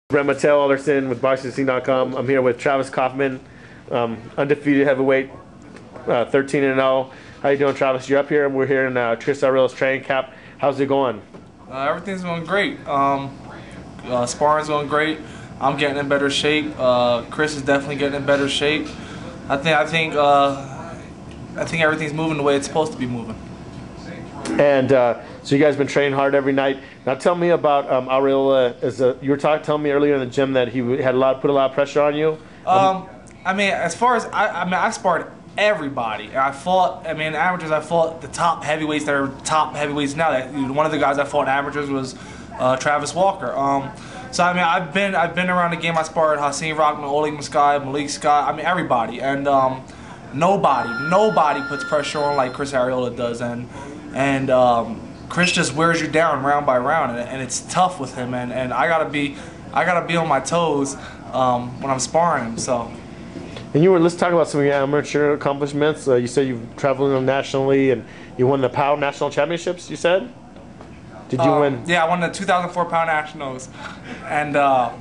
Brent Matteo Alderson with BoxingScene.com. I'm here with Travis Kauffman, undefeated heavyweight, 13-0. How you doing, Travis? You're up here, and we're here in Chris Arreola's training camp. How's it going? Everything's going great. Sparring's going great. I'm getting in better shape. Chris is definitely getting in better shape. I think everything's moving the way it's supposed to be moving. And so you guys been training hard every night. Now tell me about Arreola. You were telling me earlier in the gym that he had put a lot of pressure on you. I mean, as far as I sparred everybody. I fought. I mean, amateurs. I fought the top heavyweights that are top heavyweights now. One of the guys I fought in amateurs was Travis Walker. So I mean, I've been around the game. I sparred Hassan Rockman, Oleg Muskai, Malik Scott. I mean, everybody. And nobody puts pressure on like Chris Arreola does. And Chris just wears you down round by round, and it's tough with him. And I gotta be on my toes when I'm sparring him. So. And let's talk about some of your amateur accomplishments. You said you've traveled nationally, and you won the POW National Championships. You said. Did you win? Yeah, I won the 2004 POW Nationals, and I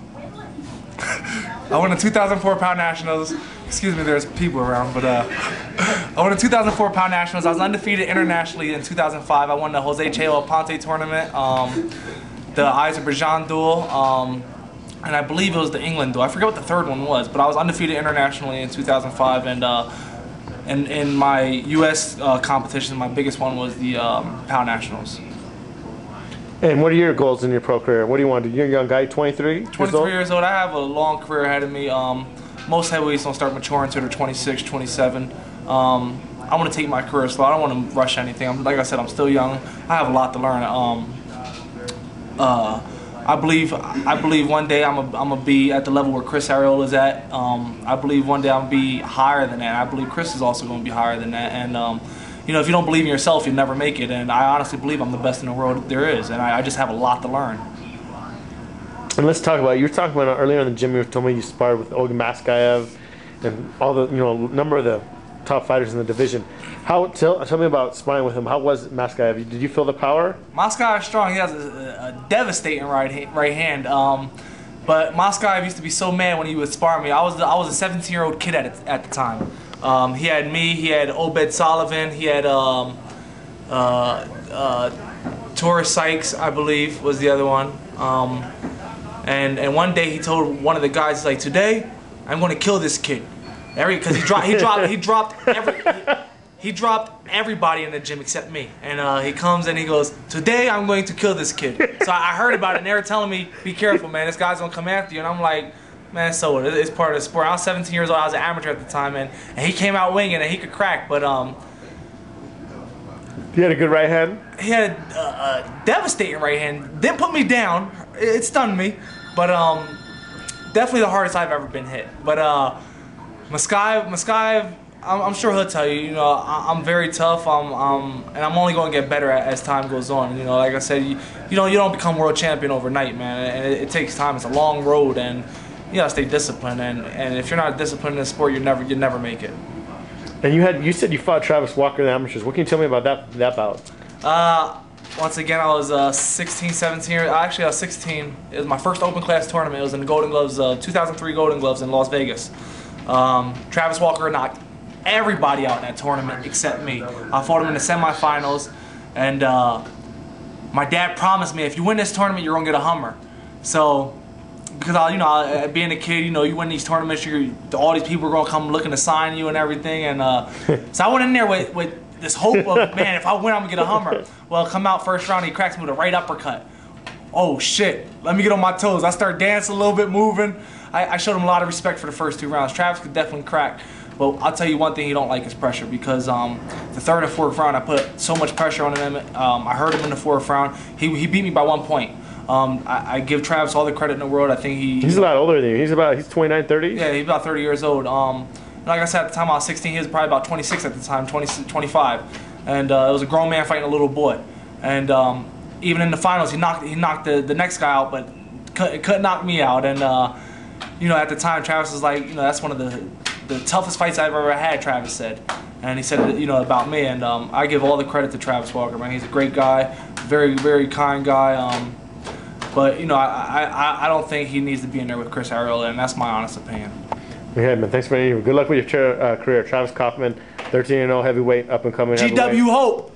won the 2004 POW Nationals. Excuse me, there's people around, but I won the 2004 POW Nationals. I was undefeated internationally in 2005. I won the Jose Chelo Ponte tournament, the Azerbaijan duel, and I believe it was the England duel. I forget what the third one was, but I was undefeated internationally in 2005, and in my U.S. competition, my biggest one was the POW Nationals. And what are your goals in your pro career? What do you want to do? You're a young guy, 23 years old. I have a long career ahead of me. Most heavyweights don't start maturing until they're 26, 27. I want to take my career slow. I don't want to rush anything. Like I said, I'm still young. I have a lot to learn. I believe one day I'm gonna be at the level where Chris Arreola is at. I believe one day I'm gonna be higher than that. I believe Chris is also gonna be higher than that. And you know, if you don't believe in yourself, you never make it. And I honestly believe I'm the best in the world there is. And I just have a lot to learn. And let's talk about, you were talking about earlier in the gym, you told me you sparred with Oleg Maskayev and all the, number of the top fighters in the division. Tell me about sparring with him. How was Maskayev? Did you feel the power? Maskayev is strong. He has a devastating right hand. But Maskayev used to be so mad when he would spar me. I was a 17-year-old kid at the time. He had me, he had Obed Sullivan, he had Torres Sykes, I believe, was the other one. And one day he told one of the guys, like, today I'm going to kill this kid, because he dropped everybody in the gym except me. And he comes and he goes, today I'm going to kill this kid. So I heard about it, and they were telling me, be careful, man, this guy's going to come after you. And I'm like, man, so what? It's part of the sport. I was 17 years old. I was an amateur at the time, and he came out winging, and he could crack. But he had a good right hand. He had a devastating right hand. Didn't put me down. It stunned me, but definitely the hardest I've ever been hit. But Maskayev, I'm sure he'll tell you. I'm very tough. And I'm only going to get better as time goes on. Like I said, you don't become world champion overnight, man. And it takes time. It's a long road, and you gotta stay disciplined, and if you're not disciplined in the sport, you never make it. And you said you fought Travis Walker in the amateurs. What can you tell me about that bout? Once again, I was 16, 17 years. Actually, I was 16. It was my first open class tournament. It was in the Golden Gloves, 2003 Golden Gloves in Las Vegas. Travis Walker knocked everybody out in that tournament except me. I fought him in the semifinals, and my dad promised me, if you win this tournament, you're gonna get a Hummer. So, because being a kid, you win these tournaments, all these people are gonna come looking to sign you and everything, and so I went in there with this hope of, man, if I win, I'm gonna get a Hummer. Well, come out first round, he cracks me with a right uppercut. Oh shit! Let me get on my toes. I start dancing a little bit, moving. I showed him a lot of respect for the first 2 rounds. Travis could definitely crack, but I'll tell you one thing he don't like is pressure, because the third and fourth round I put so much pressure on him. I hurt him in the fourth round. He beat me by 1 point. I give Travis all the credit in the world. I think he's a lot older than you. He's 29, 30? Yeah, he's about 30 years old. Like I said, at the time I was 16, he was probably about 26 at the time, 25. And it was a grown man fighting a little boy. And even in the finals, he knocked the next guy out, but couldn't knock me out. And at the time, Travis was like, that's one of the toughest fights I've ever had, Travis said. And he said, about me. And I give all the credit to Travis Walker, man. He's a great guy, very, very kind guy. But you know, I don't think he needs to be in there with Chris Arreola, and that's my honest opinion. Yeah, man. Thanks for being here. Good luck with your career. Travis Kauffman, 13-0 heavyweight, up and coming. GW Hope.